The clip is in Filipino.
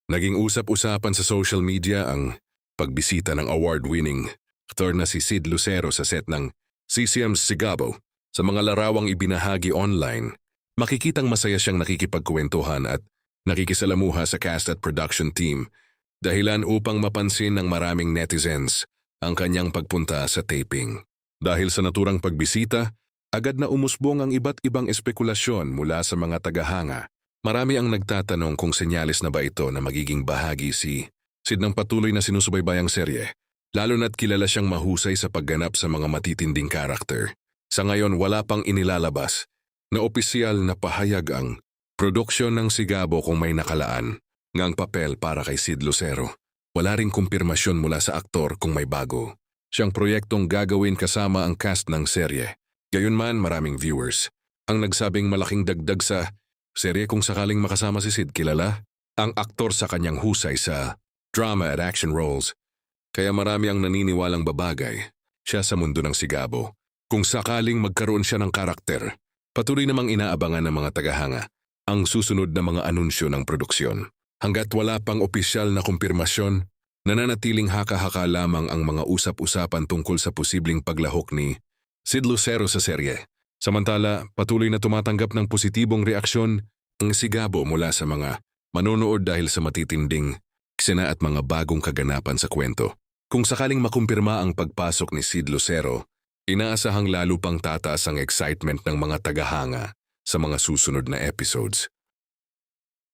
Naging usap-usapan sa social media ang pagbisita ng award-winning aktor na si Sid Lucero sa set ng CCM's Sigabo. Sa mga larawang ibinahagi online, makikitang masaya siyang nakikipagkwentuhan at nakikisalamuha sa cast at production team, dahilan upang mapansin ng maraming netizens ang kanyang pagpunta sa taping. Dahil sa naturang pagbisita, agad na umusbong ang iba't ibang espekulasyon mula sa mga tagahanga. Marami ang nagtatanong kung senyales na ba ito na magiging bahagi si Sid ng patuloy na sinusubaybayang serye, lalo na't kilala siyang mahusay sa pagganap sa mga matitinding karakter. Sa ngayon wala pang inilalabas na opisyal na pahayag ang produksyon ng Sigabo kung may nakalaan ngang papel para kay Sid Lucero. Wala ring kumpirmasyon mula sa aktor kung may bago siyang proyektong gagawin kasama ang cast ng serye. Gayunman maraming viewers ang nagsabing malaking dagdag sa serye kung sakaling makasama si Sid. Kilala ang aktor sa kanyang husay sa drama at action roles, kaya marami ang naniniwalang babagay siya sa mundo ng Sigabo. Kung sakaling magkaroon siya ng karakter, patuloy namang inaabangan ng mga tagahanga ang susunod na mga anunsyo ng produksyon. Hanggat wala pang opisyal na kumpirmasyon, nananatiling haka-haka lamang ang mga usap-usapan tungkol sa posibleng paglahok ni Sid Lucero sa serye. Samantala, patuloy na tumatanggap ng positibong reaksyon ang Sigabo mula sa mga manonood dahil sa matitinding eksena at mga bagong kaganapan sa kwento. Kung sakaling makumpirma ang pagpasok ni Sid Lucero, inaasahang lalo pang tataas ang excitement ng mga tagahanga sa mga susunod na episodes.